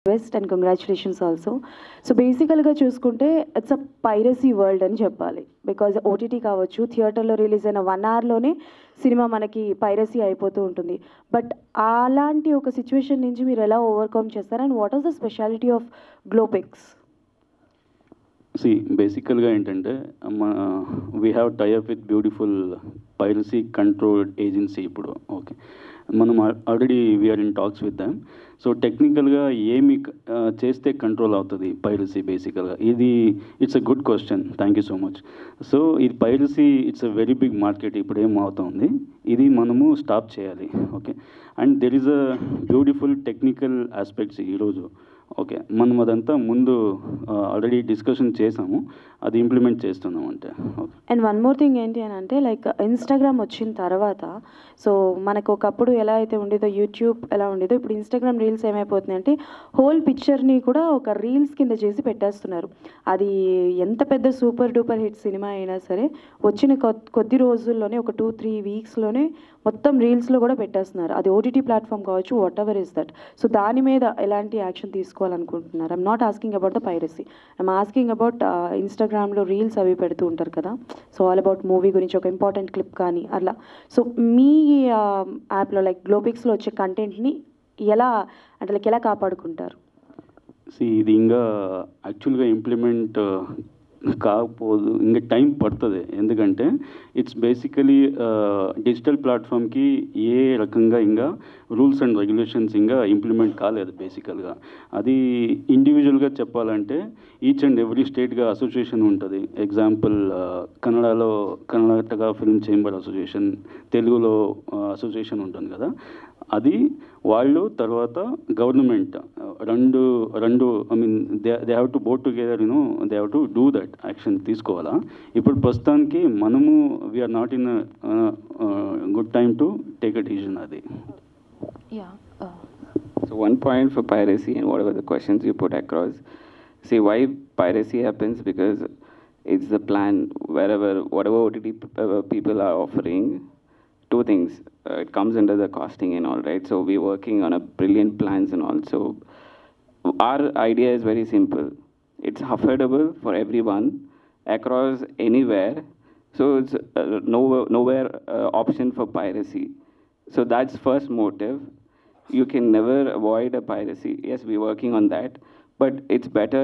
Best and congratulations also. So బేసికల్గా చూసుకుంటే it's a piracy world అని చెప్పాలి. బికాజ్ ఓటీటీ కావచ్చు, థియేటర్లో రిలీజ్ అయిన 1 అవర్లోనే సినిమా మనకి పైరసీ అయిపోతూ ఉంటుంది. బట్ అలాంటి ఒక సిచ్యువేషన్ నుంచి మీరు ఎలా ఓవర్కమ్ చేస్తారు and what is the speciality of Globpix? బేసికల్గా ఏంటంటే we have tie up with beautiful piracy controlled agency. ఇప్పుడు ఓకే, మనం already we are in talks with them. So టెక్నికల్గా ఏమి చేస్తే కంట్రోల్ అవుతుంది పైరసీ? బేసికల్గా ఇది it's a good question, thank you so much. So ఇది piracy it's a very big market. ఇప్పుడు ఏం అవుతుంది, ఇది మనము స్టాప్ చేయాలి. Okay, and there is a beautiful technical aspects ఈరోజు. ఓకే, మనం అదంతా ముందు ఆల్రెడీ డిస్కషన్ చేసాము, అది ఇంప్లిమెంట్ చేస్తున్నాం అంటే. Okay, and one more thing ఏంటి అని అంటే లైక్ ఇన్స్టాగ్రామ్ వచ్చిన తర్వాత, సో మనకు ఒకప్పుడు ఎలా అయితే ఉండేదో, యూట్యూబ్ ఎలా ఉండేదో, ఇప్పుడు ఇన్స్టాగ్రామ్ రీల్స్ ఏమైపోతుంది అంటే హోల్ పిక్చర్ని కూడా ఒక రీల్స్ కింద చేసి పెట్టేస్తున్నారు. అది ఎంత పెద్ద సూపర్ డూపర్ హిట్ సినిమా అయినా సరే వచ్చిన కొద్ది రోజుల్లోనే, ఒక 2-3 వీక్స్లోనే మొత్తం రీల్స్లో కూడా పెట్టేస్తున్నారు. అది ఓటీటీ ప్లాట్ఫామ్ కావచ్చు, whatever is that. So దాని మీద ఎలాంటి యాక్షన్ తీసుకోవాలనుకుంటున్నారు? I'm not asking about the piracy, I'm asking about ఇన్స్టాగ్రామ్లో రీల్స్ అవి పెడుతూ ఉంటారు కదా, సో ఆల్ అబౌట్ మూవీ గురించి ఒక ఇంపార్టెంట్ క్లిప్ కానీ అట్లా. సో మీ యాప్లో లైక్ గ్లోపిక్స్లో వచ్చే కంటెంట్ని ఎలా అంటే లైక్ ఎలా కాపాడుకుంటారు? ఇది ఇంకా యాక్చువల్గా ఇంప్లిమెంట్ కాకపోదు, ఇంకా టైం పడుతుంది. ఎందుకంటే ఇట్స్ బేసికలీ డిజిటల్ ప్లాట్ఫామ్కి ఏ రకంగా ఇంకా రూల్స్ అండ్ రెగ్యులేషన్స్ ఇంకా ఇంప్లిమెంట్ కాలేదు. బేసికల్గా అది ఇండివిజువల్గా చెప్పాలంటే ఈచ్ అండ్ ఎవ్రీ స్టేట్గా అసోసియేషన్ ఉంటుంది. ఎగ్జాంపుల్ కన్నడలో కర్ణాటక ఫిల్మ్ చేంబర్ అసోసియేషన్, తెలుగులో అసోసియేషన్ ఉంటుంది కదా, అది వాళ్ళు తర్వాత గవర్నమెంట్ రెండు I mean they have to vote together, they have to do that action తీసుకోవాలా. ఇప్పుడు ప్రస్తుతానికి మనము we are not in good time to take a decision. అది So one point for piracy and whatever the questions you put across. See why piracy happens, because it's the plan wherever whatever OTT people are offering. Two things, it comes under the costing and all, right? So we're working on a brilliant plans and all. So our idea is very simple. It's affordable for everyone across anywhere. So it's nowhere option for piracy. So that's first motive. You can never avoid a piracy. Yes, we're working on that, but it's better,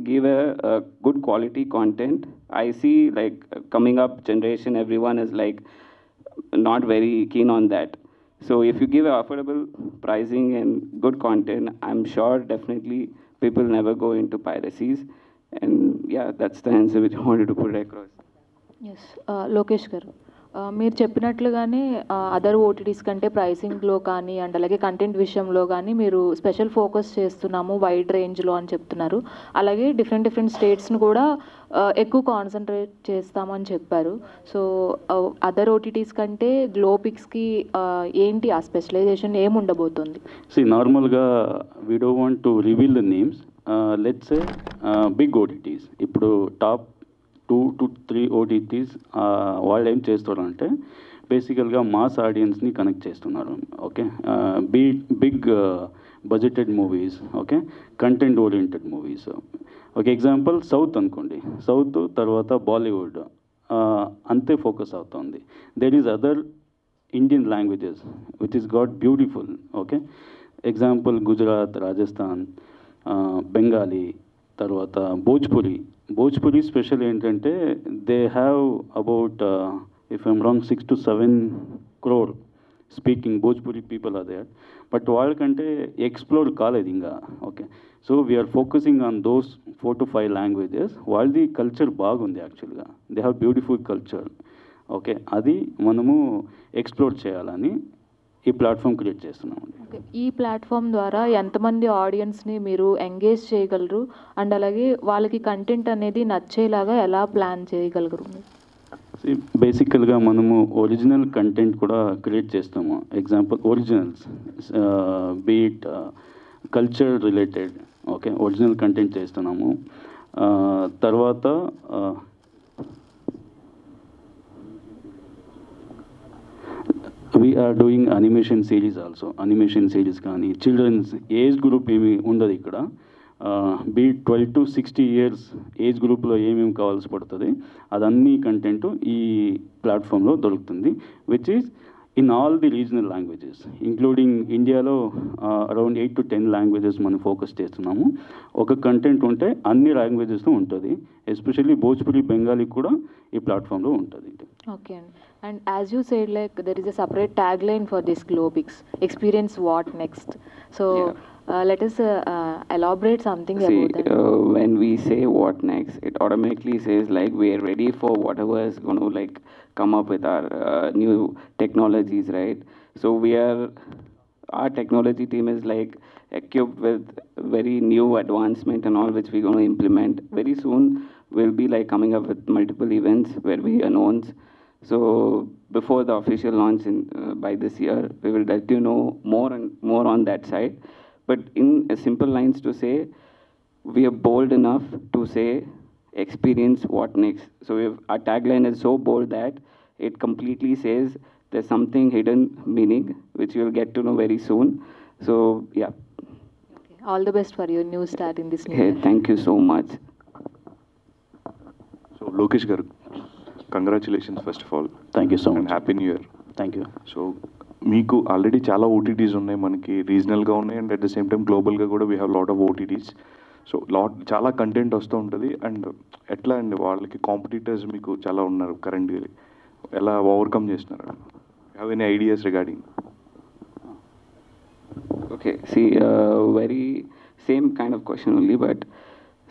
give a good quality content. I see like coming up generation, everyone is like not very keen on that. So if you give affordable pricing and good content, I'm sure definitely people never go into piracies. And yeah, that's the answer which I wanted to put across. Yes, Lokesh గారు, మీరు చెప్పినట్లుగానే other OTTs కంటే ప్రైసింగ్లో కానీ and అలాగే content విషయంలో కానీ మీరు special focus చేస్తున్నాము వైడ్ రేంజ్లో అని చెప్తున్నారు. అలాగే డిఫరెంట్ స్టేట్స్ని కూడా ఎక్కువ కాన్సన్ట్రేట్ చేస్తామని చెప్పారు. సో అదర్ ఓటీటీస్ కంటే గ్లోపిక్స్కి ఏంటి ఆ స్పెషలైజేషన్ ఏముండబోతుంది? నార్మల్గా we don't want to reveal the names. Let's say big OTTs, ఇప్పుడు టాప్ 2 to 3 ఓటీటీస్ వాళ్ళు ఏం చేస్తారంటే బేసికల్గా మాస్ ఆడియన్స్ని కనెక్ట్ చేస్తున్నారు. Okay, big budgeted movies, okay, content oriented movies. ఒక ఎగ్జాంపుల్ సౌత్ అనుకోండి, సౌత్ తర్వాత బాలీవుడ్ అంతే ఫోకస్ అవుతుంది. There is other Indian languages which is got beautiful. Okay, example Gujarat, Rajasthan, Bengali, తర్వాత భోజ్పురి స్పెషల్ ఏంటంటే they have about if I'm wrong 6 to 7 crore speaking Bhojpuri people are there. But వాళ్ళకంటే explore కాలేదు ఇంకా. Okay, so we are focusing on those 4 to 5 languages. వాళ్ళది culture బాగుంది యాక్చువల్గా, they have beautiful culture. Okay, అది మనము ఎక్స్ప్లోర్ చేయాలని ఈ ప్లాట్ఫామ్ క్రియేట్ చేస్తున్నాం. ఈ ప్లాట్ఫామ్ ద్వారా ఎంతమంది ఆడియన్స్ని మీరు ఎంగేజ్ చేయగలరు అండ్ అలాగే వాళ్ళకి కంటెంట్ అనేది నచ్చేలాగా ఎలా ప్లాన్ చేయగలరు? బేసికల్గా మనము ఒరిజినల్ కంటెంట్ కూడా క్రియేట్ చేస్తాము. Example originals, beat culture related, okay, original content చేస్తున్నాము. తర్వాత we are doing animation series also. Animation series కానీ చిల్డ్రన్స్ ఏజ్ గ్రూప్ ఏమి ఉండదు ఇక్కడ. బీ 12 to 60 years ఏజ్ గ్రూప్లో ఏమేమి కావాల్సి పడుతుంది అదన్నీ కంటెంట్ ఈ ప్లాట్ఫామ్లో దొరుకుతుంది, which is in all the regional languages including ఇండియాలో అరౌండ్ 8 to 10 లాంగ్వేజెస్ మనం ఫోకస్ చేస్తున్నాము. ఒక కంటెంట్ ఉంటే అన్ని లాంగ్వేజెస్లో ఉంటుంది, ఎస్పెషల్లీ భోజ్పురి బెంగాలీ కూడా ఈ ప్లాట్ఫామ్లో ఉంటుంది. ఓకే అండి. And as you said like there is a separate tag line for this Globpix, experience what next. So let us elaborate something about that. When we say what next, it automatically says like we are ready for whatever is going to like come up with our new technologies, right? So our technology team is like equipped with very new advancement and all which we're going to implement. Very soon we'll be like coming up with multiple events where we announce. So before the official launch by this year, we will let you know more and more on that side. But in a simple lines to say, we are bold enough to say, experience what next. So our tagline is so bold that it completely says there's something hidden meaning, which you'll get to know very soon. So, yeah. Okay. All the best for your new start in this new Hey, year. thank you so much. So, Lokesh Garu, congratulations first of all. Thank you so And much. Happy New Year. Thank you. So మీకు already చాలా OTTs ఉన్నాయి, మనకి రీజనల్గా ఉన్నాయి and at the same time గ్లోబల్గా కూడా we have lot of OTTs. So చాలా content వస్తూ ఉంటుంది. అండ్ ఎట్లా అండి వాళ్ళకి కాంపిటీటర్స్ మీకు చాలా ఉన్నారు కరెంట్గా, ఎలా ఓవర్కమ్ చేస్తున్నారు? Have any ideas regarding? Okay, see, very same kind of question only, but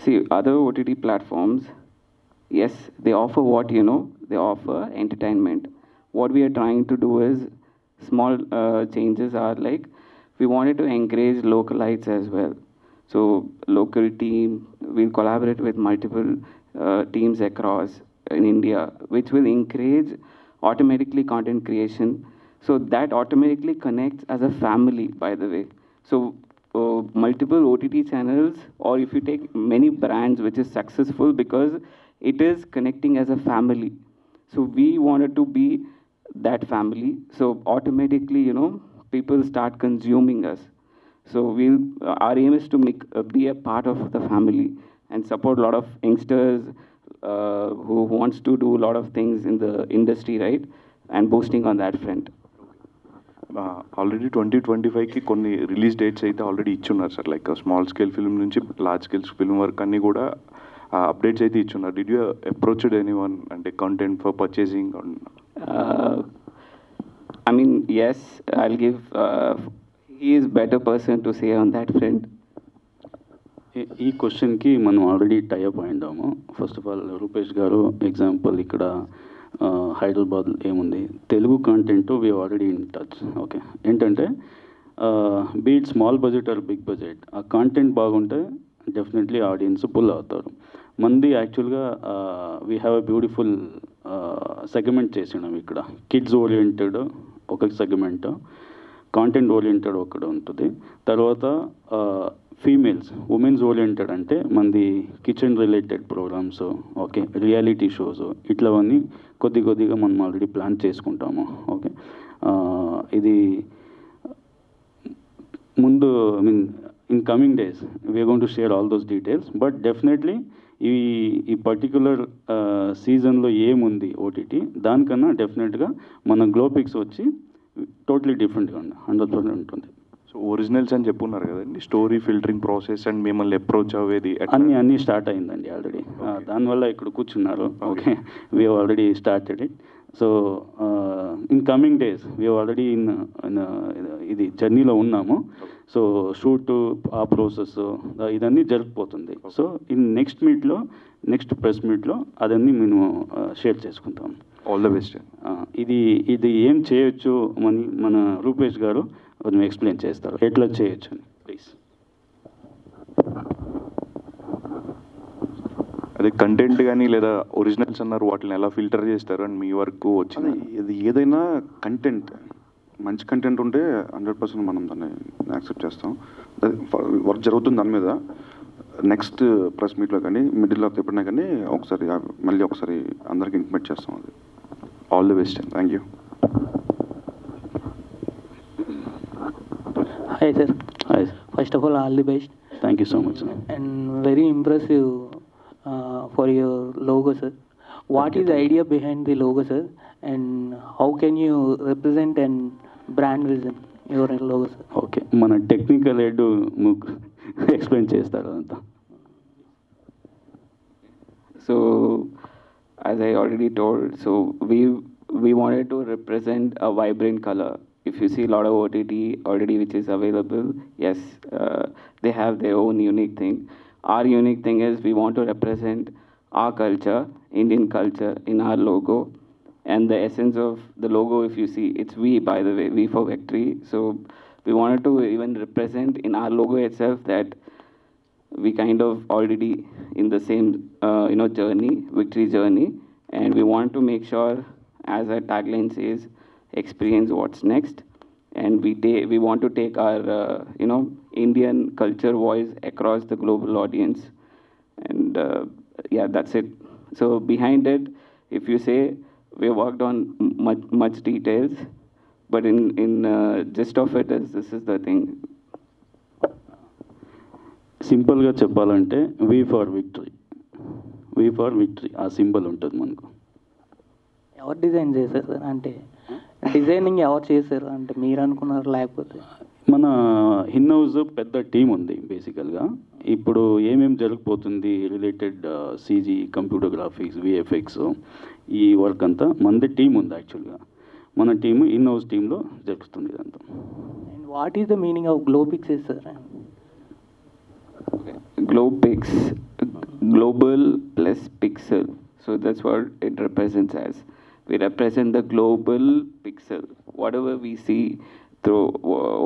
see, other OTT platforms, yes, they offer what you know, they offer entertainment. What we are trying to do is small changes are like we wanted to encourage localites as well. So local team will collaborate with multiple teams across in India, which will encourage automatically content creation. So that automatically connects as a family, by the way. So multiple OTT channels, or if you take many brands, which is successful because it is connecting as a family. So we wanted to be that family. So automatically, people start consuming us. So our aim is to be a part of the family and support a lot of youngsters who wants to do a lot of things in the industry, right? And boosting on that front. Already 2025కి కొన్ని release dates అయితే already ఇచ్చున్నారు sir, like small scale film నుంచి large scale film వరకు అన్నీ కూడా updates అయితే ఇచ్చున్నారు. డిడ్ యూ అప్రోచ్డ్ ఎనీవన్ అంటే content for purchasing? I mean, yes, I'll give, he is better person to say on that front. ఈ క్వశ్చన్కి మనం ఆల్రెడీ టైఅప్ అయిందాము. First of all Rupesh garu example ఇక్కడ హైదరాబాద్ ఏముంది Telugu content we already in touch. Okay, ఏంటంటే be it small budget or big budget, ఆ content బాగుంటే definitely audience pull అవుతారు. మంది యాక్చువల్గా we have a beautiful segment చేసినాం ఇక్కడ. కిడ్స్ ఓరియంటెడ్ ఒక సెగ్మెంట్, కాంటెంట్ ఓరియంటెడ్ ఒకటి ఉంటుంది. తర్వాత ఫీమేల్స్ ఉమెన్స్ ఓరియంటెడ్ అంటే మంది kitchen related programmes, okay, reality shows, ఇట్లవన్నీ కొద్దిగా మనం ఆల్రెడీ ప్లాన్ చేసుకుంటాము. ఓకే, ఇది ముందు I mean in coming days we are going to share all those details. But definitely ఈ పర్టిక్యులర్ సీజన్లో ఏముంది ఓటీటీ దానికన్నా డెఫినెట్గా మన గ్లోపిక్స్ వచ్చి టోటలీ డిఫరెంట్గా 100% ఉంటుంది. సో ఒరిజినల్స్ అని చెప్పున్నారు కదండి, స్టోరీ ఫిల్టరింగ్ ప్రాసెస్ అండ్ మిమ్మల్ని అప్రోచ్ అవ్వేది అన్నీ స్టార్ట్ అయిందండి ఆల్రెడీ. దానివల్ల ఇక్కడ కూర్చున్నారు. Okay, we already started it. So in coming days we already ఇది జర్నీలో ఉన్నాము. సో షూట్ ఆ ప్రాసెస్ ఇదన్నీ జరిగిపోతుంది. సో ఇన్ నెక్స్ట్ ప్రెస్ మీట్లో అదన్నీ మేము షేర్ చేసుకుంటాం. All the best. ఇది ఏం చేయొచ్చు మన రూపేష్ గారు కొంచెం ఎక్స్ప్లెయిన్ చేస్తారు ఎట్లా చేయొచ్చు అని, ప్లీజ్. అదే కంటెంట్ కానీ లేదా ఒరిజినల్స్ అన్నారు, వాటిని ఎలా ఫిల్టర్ చేస్తారు అని మీ వరకు వచ్చింది? ఇది ఏదైనా కంటెంట్ మంచి కంటెంట్ ఉంటే 100% మనం దాన్ని యాక్సెప్ట్ చేస్తాం. వర్క్ జరుగుతుంది దాని మీద. నెక్స్ట్ ప్రెస్ మీట్లో కానీ మిడిల్లో ఎప్పుడైనా కానీ మళ్ళీ ఒకసారి అందరికీ ఇంటిమేట్ చేస్తాం. అది all the best. Thank you. Hi sir. Hi. First of all the best. Thank you so much, sir. And very impressive for your logo, sir. What is the idea behind the logo, sir? And how can you represent and brand vision your logo, sir? Okay, మన technical head explain చేస్తారు అంతా. So, as I already told, so we wanted to represent a vibrant color. If you see a lot of OTT already which is available, yes, they have their own unique thing. Our unique thing is we want to represent our culture, Indian culture, in our logo. And the essence of the logo, if you see, it's V, by the way, V for victory. So we wanted to even represent in our logo itself that we kind of already in the same journey, victory journey, and we want to make sure, as our tagline says, experience what's next, and we want to take our Indian culture voice across the global audience, and yeah, that's it. So behind it, if you say, we worked on much details, but in gist of it is this is the thing. సింపుల్గా చెప్పాలంటే V for victory, V for victory ఆ symbol ఉంటుంది మనకు. ఎవరు design చేశారు sir? అంటే designing ఎవరు చేశారు? అంటే మీరు అనుకున్నారు లేకపోతే? మన ఇన్ హౌస్ పెద్ద టీం ఉంది బేసికల్గా. ఇప్పుడు ఏమేమి జరిగిపోతుంది related CG, computer graphics, VFX, ఈ వర్క్ అంతా మనది టీం ఉంది యాక్చువల్గా. మన టీము ఇన్ హౌస్ టీంలో జరుగుతుంది ఇదంతా. And what is the meaning of Globpix sir? Globpix, global plus pixel. So that's what it represents as. We represent the global pixel. Whatever we see through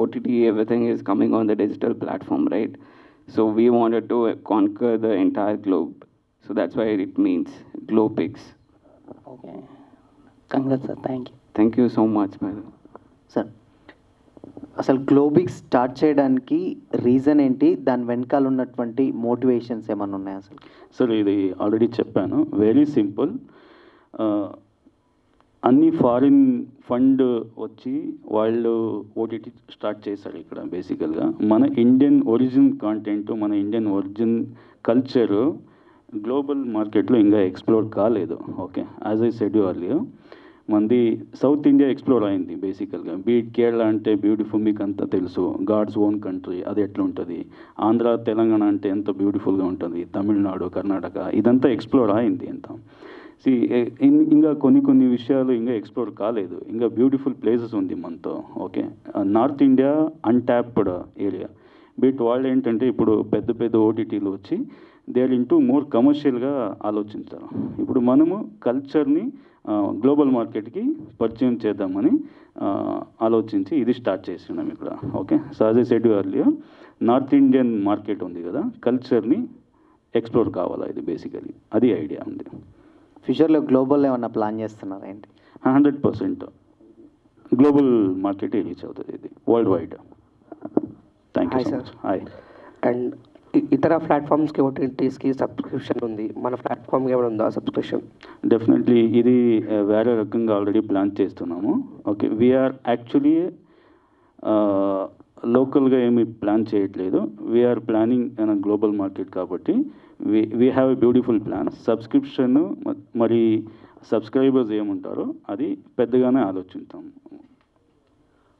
OTT, everything is coming on the digital platform, right? So we wanted to conquer the entire globe. So that's why it means Globpix. Okay, congrats sir. Thank you. Thank you so much, madam. Sir, అసలు గ్లోబిక్స్ start చేయడానికి reason ఏంటి? దాని వెనకాల ఉన్నటువంటి motivations ఏమైనా ఉన్నాయా అసలు? Sir ఇది ఆల్రెడీ చెప్పాను, వెరీ సింపుల్. అన్ని ఫారిన్ ఫండ్ వచ్చి వాళ్ళు ఓటీటీ స్టార్ట్ చేశారు ఇక్కడ. బేసికల్గా మన ఇండియన్ ఒరిజిన్ కాంటెంట్, మన ఇండియన్ ఒరిజిన్ కల్చరు గ్లోబల్ మార్కెట్లో ఇంకా ఎక్స్ప్లోర్ కాలేదు. Okay, as I said you earlier, మంది సౌత్ ఇండియా ఎక్స్ప్లోర్ అయింది బేసికల్గా. బీట్ కేరళ అంటే బ్యూటిఫుల్, మీకు అంతా తెలుసు, గాడ్స్ ఓన్ కంట్రీ, అది ఎట్లా ఉంటుంది. ఆంధ్ర, తెలంగాణ అంటే ఎంత బ్యూటిఫుల్గా ఉంటుంది, తమిళనాడు, కర్ణాటక, ఇదంతా ఎక్స్ప్లోర్ అయింది అంత. ఇంకా కొన్ని విషయాలు ఇంకా ఎక్స్ప్లోర్ కాలేదు. ఇంకా బ్యూటిఫుల్ ప్లేసెస్ ఉంది మనతో. Okay, north India untapped area. But వాళ్ళు ఏంటంటే ఇప్పుడు పెద్ద ఓటీటీలు వచ్చి దే ఆర్ ఇంటూ మోర్ కమర్షియల్గా ఆలోచించారు. ఇప్పుడు మనము కల్చర్ని గ్లోబల్ మార్కెట్కి పరిచయం చేద్దామని ఆలోచించి ఇది స్టార్ట్ చేస్తున్నాం ఇక్కడ. Okay, so as I said earlier, north Indian market ఉంది కదా, కల్చర్ని ఎక్స్ప్లోర్ కావాలా, ఇది బేసికలీ అది ఐడియా ఉంది. ఫ్యూచర్లో గ్లోబల్ ఏమన్నా ప్లాన్ చేస్తున్నారా ఏంటి? 100% గ్లోబల్ మార్కెట్ రీచ్ అవుతుంది ఇది, world wide. Thank you so much. Hi. And ఇతర ప్లాట్ఫామ్స్కి ఓటీటీస్కి సబ్స్క్రిప్షన్ ఉంది, మన ప్లాట్ఫామ్కి ఏమైనా ఉందా సబ్స్క్రిప్షన్? డెఫినెట్లీ ఇది వేరే రకంగా ఆల్రెడీ ప్లాన్ చేస్తున్నాము. ఓకే, వీఆర్ యాక్చువల్లీ లోకల్గా ఏమి ప్లాన్ చేయట్లేదు. వీఆర్ ప్లానింగ్ అన్ గ్లోబల్ మార్కెట్ కాబట్టి we have a beautiful plan. Subscription మరి సబ్స్క్రైబర్స్ ఏముంటారో అది పెద్దగానే ఆలోచిస్తాం.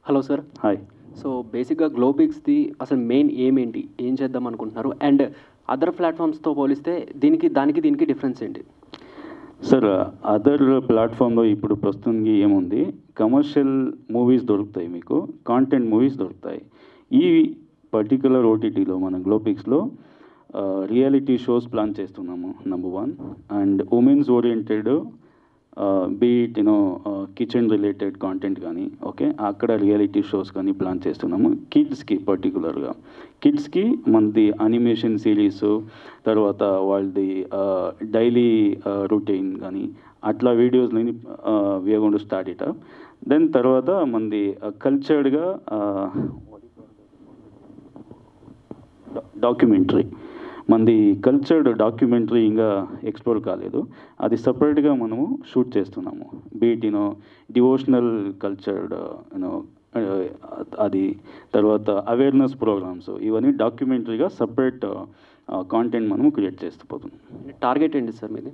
Hello sir. హాయ్. సో బేసిక్గా గ్లోబిక్స్ది అసలు మెయిన్ ఏంటి, ఏం చేద్దాం అనుకుంటున్నారు? అండ్ అదర్ ప్లాట్ఫామ్స్తో పోలిస్తే దానికి డిఫరెన్స్ ఏంటి? సార్, అదర్ ప్లాట్ఫామ్లో ఇప్పుడు ప్రస్తుతానికి ఏముంది, కమర్షియల్ మూవీస్ దొరుకుతాయి, మీకు కాంటెంట్ మూవీస్ దొరుకుతాయి. ఈ పర్టికులర్ ఓటీటీలో మన గ్లోబిక్స్లో రియాలిటీ షోస్ ప్లాన్ చేస్తున్నాము, number 1. And women's oriented, beat kitchen related content కానీ, ఓకే, అక్కడ రియాలిటీ షోస్ కానీ ప్లాన్ చేస్తున్నాము. కిడ్స్కి పర్టికులర్గా కిడ్స్కి మనది అనిమేషన్ సిరీస్, తర్వాత వాళ్ళది డైలీ రొటీన్ కానీ అట్లా వీడియోస్ని we are going to start it up. Then తర్వాత మనది కల్చర్డ్గా డాక్యుమెంటరీ, మనది కల్చర్డ్ డాక్యుమెంటరీ ఇంకా ఎక్స్ప్లోర్ కాలేదు, అది సపరేట్గా మనము షూట్ చేస్తున్నాము. బీట్ డివోషనల్ కల్చర్డ్ అది తర్వాత అవేర్నెస్ ప్రోగ్రామ్స్ ఇవన్నీ డాక్యుమెంటరీగా సపరేట్ కాంటెంట్ మనం క్రియేట్ చేస్తూ పోతున్నాం. టార్గెట్ ఏంటి సార్ మీది?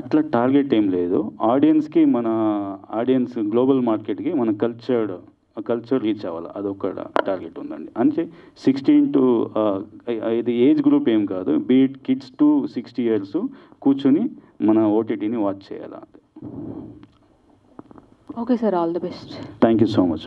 అట్లా టార్గెట్ ఏం లేదు. ఆడియన్స్కి మన ఆడియన్స్ గ్లోబల్ మార్కెట్కి మన కల్చర్ రీచ్ అవ్వాలి, అదొక టార్గెట్ ఉందండి. అంటే 16 to ఇది ఏజ్ గ్రూప్ ఏం కాదు, బీట్ కిడ్స్ టు 60 years కూర్చొని మన ఓటీటీని వాచ్ చేయాలి. Okay sir, all the best. Thank you so much.